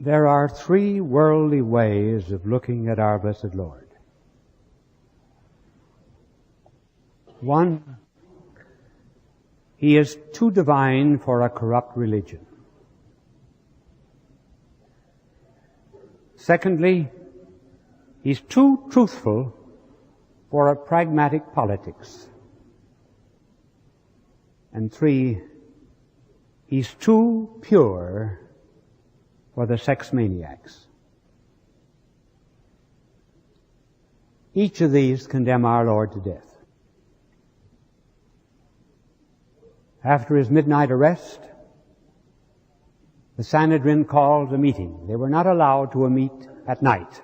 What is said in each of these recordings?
There are three worldly ways of looking at our blessed Lord. One, He is too divine for a corrupt religion. Secondly, He's too truthful for a pragmatic politics. And three, He's too pure for the sex maniacs. Each of these condemn our Lord to death. After His midnight arrest, the Sanhedrin called a meeting. They were not allowed to meet at night.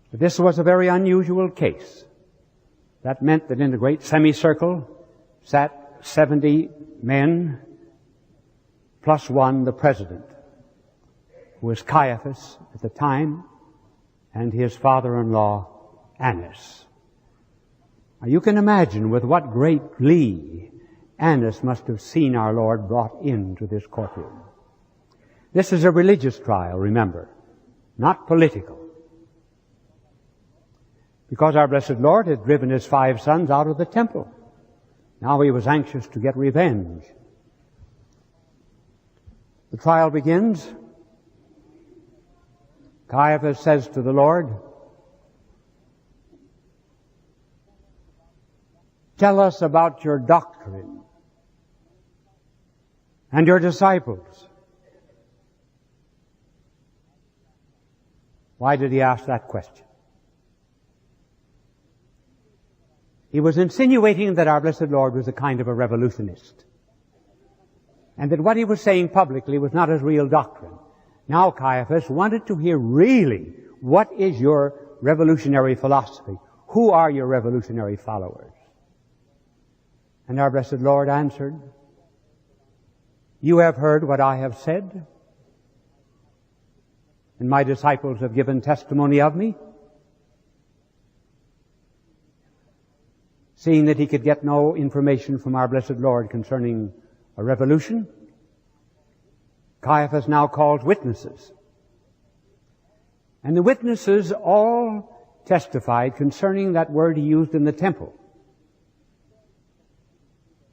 But this was a very unusual case. That meant that in the great semicircle sat 70 men, plus one, the president, who was Caiaphas at the time, and his father-in-law, Annas. Now you can imagine with what great glee Annas must have seen our Lord brought into this courtroom. This is a religious trial, remember, not political. Because our blessed Lord had driven His 5 sons out of the temple. Now He was anxious to get revenge. The trial begins. Caiaphas says to the Lord, "Tell us about your doctrine and your disciples." Why did he ask that question? He was insinuating that our blessed Lord was a kind of a revolutionist, and that what He was saying publicly was not His real doctrine. Now Caiaphas wanted to hear really, what is your revolutionary philosophy? Who are your revolutionary followers? And our blessed Lord answered, "You have heard what I have said, and my disciples have given testimony of me." Seeing that he could get no information from our blessed Lord concerning a revolution, Caiaphas now calls witnesses. And the witnesses all testified concerning that word he used in the temple.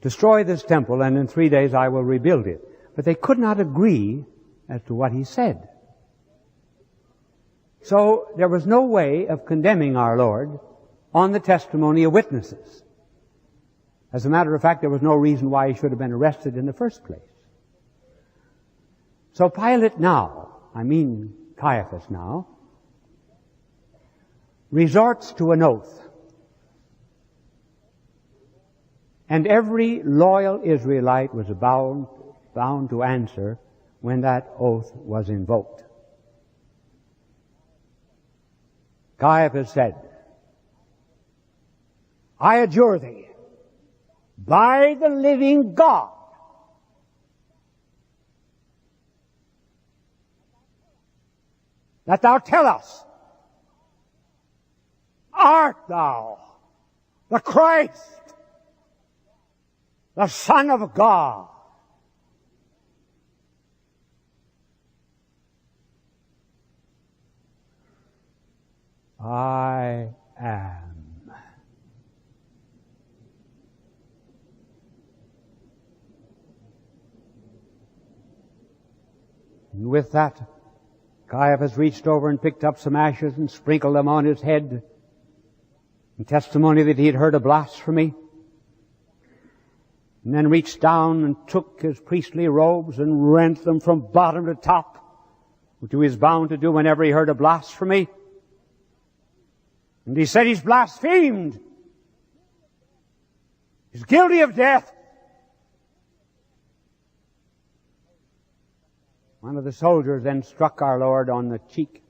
"Destroy this temple, and in 3 days I will rebuild it." But they could not agree as to what he said. So there was no way of condemning our Lord on the testimony of witnesses. As a matter of fact, there was no reason why He should have been arrested in the first place. So Pilate now, Caiaphas now, resorts to an oath. And every loyal Israelite was bound to answer when that oath was invoked. Caiaphas said, "I adjure thee, by the living God, that thou tell us, art thou the Christ, the Son of God?" "I am." And with that, Caiaphas reached over and picked up some ashes and sprinkled them on his head in testimony that he had heard a blasphemy. And then reached down and took his priestly robes and rent them from bottom to top, which he was bound to do whenever he heard a blasphemy. And he said, "He's blasphemed. He's guilty of death." One of the soldiers then struck our Lord on the cheek.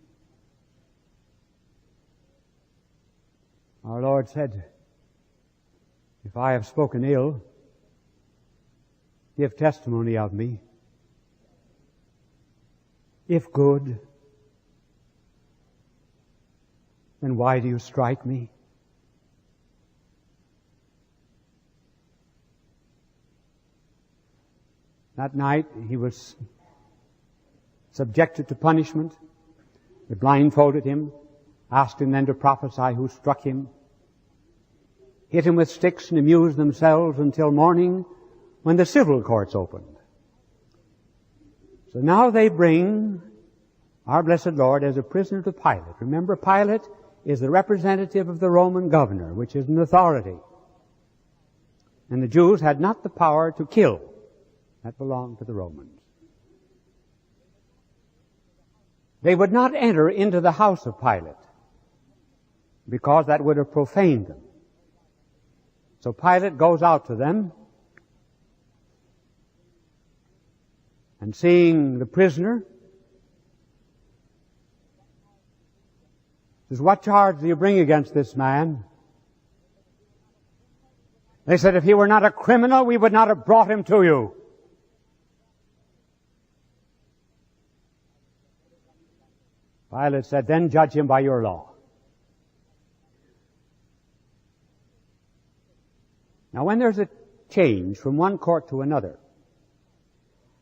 Our Lord said, "If I have spoken ill, give testimony of me. If good, then why do you strike me?" That night he was subjected to punishment. They blindfolded him, asked him then to prophesy who struck him, hit him with sticks and amused themselves until morning when the civil courts opened. So now they bring our blessed Lord as a prisoner to Pilate. Remember, Pilate is the representative of the Roman governor, which is an authority. And the Jews had not the power to kill. That belonged to the Romans. They would not enter into the house of Pilate because that would have profaned them. So Pilate goes out to them, and seeing the prisoner, says, "What charge do you bring against this man?" They said, "If he were not a criminal, we would not have brought him to you." Pilate said, "Then judge him by your law." Now, when there's a change from one court to another,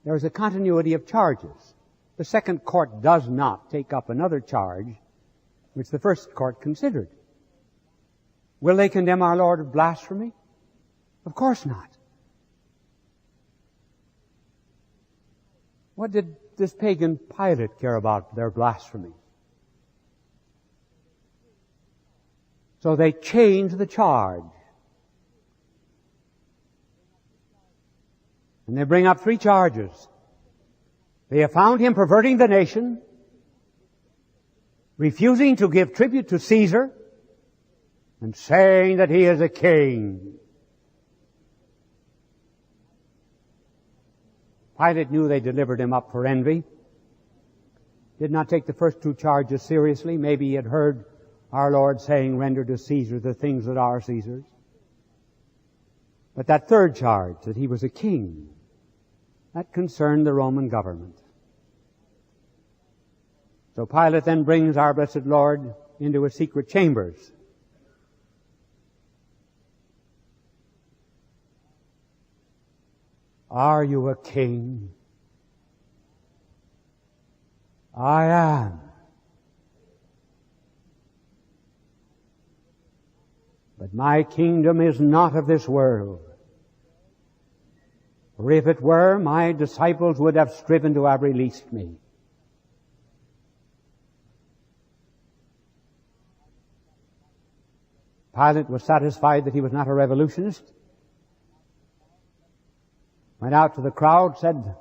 there is a continuity of charges. The second court does not take up another charge which the first court considered. Will they condemn our Lord of blasphemy? Of course not. What did this pagan Pilate care about their blasphemy? So they changed the charge. And they bring up 3 charges. They have found him perverting the nation, refusing to give tribute to Caesar, and saying that he is a king. Pilate knew they delivered him up for envy. Did not take the first 2 charges seriously. Maybe he had heard our Lord saying, "Render to Caesar the things that are Caesar's." But that 3rd charge, that he was a king, that concerned the Roman government. So Pilate then brings our blessed Lord into his secret chambers. "Are you a king?" "I am." "But my kingdom is not of this world. For if it were, my disciples would have striven to have released me." Pilate was satisfied that he was not a revolutionist. Went out to the crowd, said,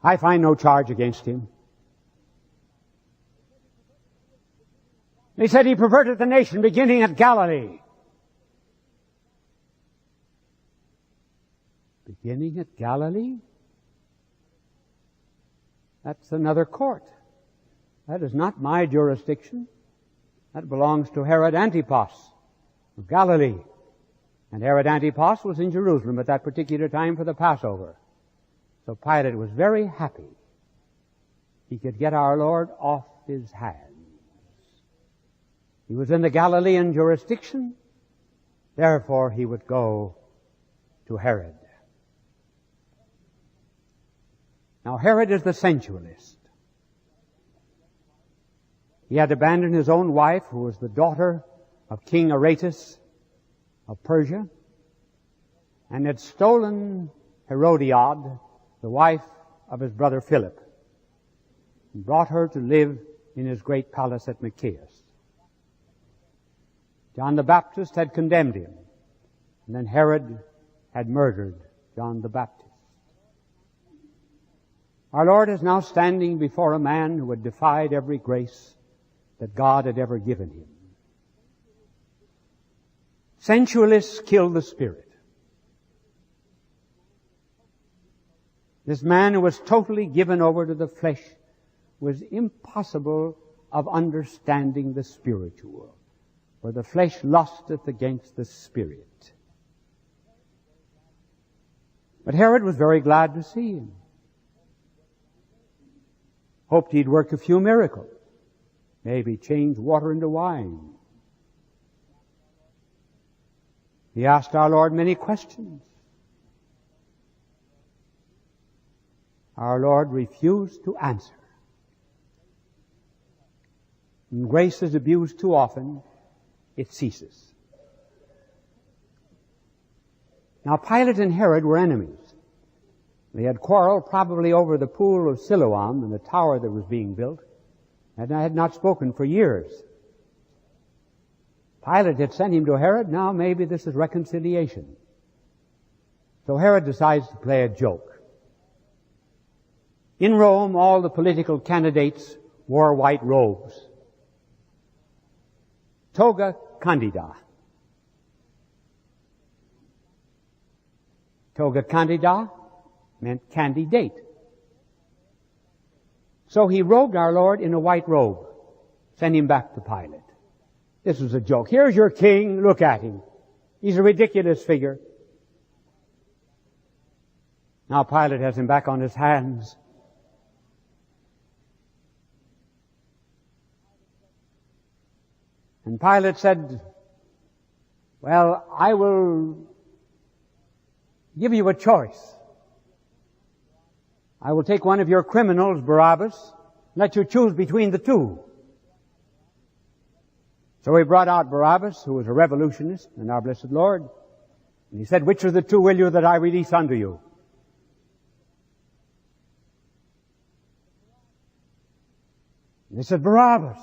"I find no charge against him." They said he perverted the nation beginning at Galilee. Beginning at Galilee? That's another court. That is not my jurisdiction. That belongs to Herod Antipas of Galilee. And Herod Antipas was in Jerusalem at that particular time for the Passover. So Pilate was very happy he could get our Lord off his hands. He was in the Galilean jurisdiction, therefore he would go to Herod. Now Herod is the sensualist. He had abandoned his own wife, who was the daughter of King Aretas of Persia, and had stolen Herodiad, the wife of his brother Philip, and brought her to live in his great palace at Machaeus. John the Baptist had condemned him, and then Herod had murdered John the Baptist. Our Lord is now standing before a man who had defied every grace that God had ever given him. Sensualists kill the spirit. This man who was totally given over to the flesh was impossible of understanding the spiritual, for the flesh lusteth against the spirit. But Herod was very glad to see him. Hoped he'd work a few miracles. Maybe change water into wine. He asked our Lord many questions. our Lord refused to answer. When grace is abused too often, it ceases. Now, Pilate and Herod were enemies. They had quarreled probably over the pool of Siloam and the tower that was being built, and had not spoken for years. Pilate had sent him to Herod. Now maybe this is reconciliation. So Herod decides to play a joke. In Rome, all the political candidates wore white robes. Toga candida. Toga candida meant candidate. So he robed our Lord in a white robe, sent him back to Pilate. This was a joke. Here's your king, look at him. He's a ridiculous figure. Now Pilate has him back on his hands. And Pilate said, well, I will give you a choice. I will take one of your criminals, Barabbas, let you choose between the two. So he brought out Barabbas, who was a revolutionist, and our blessed Lord, and he said, which of the two will you that I release unto you? And they said, Barabbas.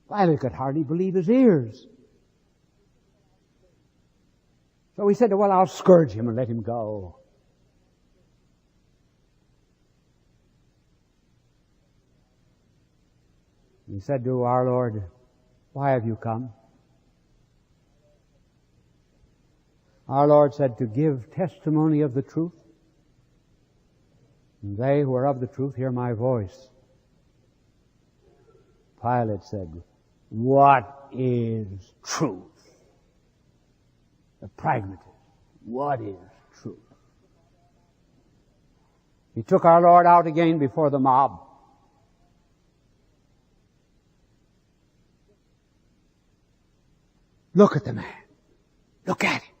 Pilate could hardly believe his ears. So he said, well, I'll scourge him and let him go. He said to our Lord, why have you come? Our Lord said, to give testimony of the truth. And they who are of the truth hear my voice. Pilate said, what is truth? The pragmatist. What is truth? He took our Lord out again before the mob. Look at the man. Look at him.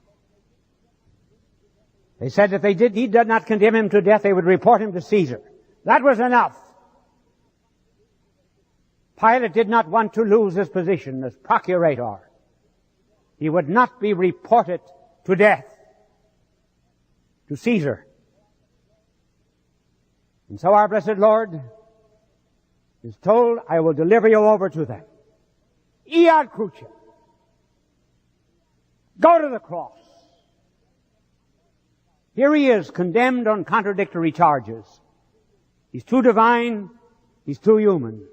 They said if he did not condemn him to death, they would report him to Caesar. That was enough. Pilate did not want to lose his position as procurator. He would not be reported to death to Caesar. And so our blessed Lord is told, I will deliver you over to them. Iad cruce. Go to the cross. Here he is, condemned on contradictory charges. He's too divine, he's too human.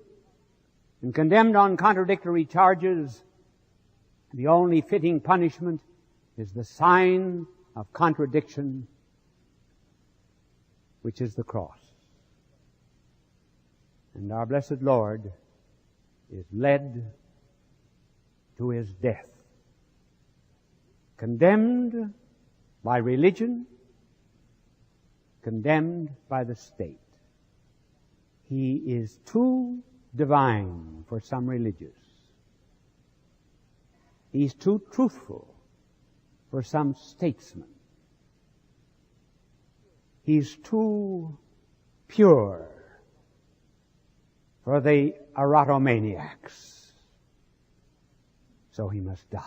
And condemned on contradictory charges, the only fitting punishment is the sign of contradiction, which is the cross. And our blessed Lord is led to his death. Condemned by religion, condemned by the state. He is too divine for some religious. He's too truthful for some statesman. He's too pure for the erotomaniacs. So he must die.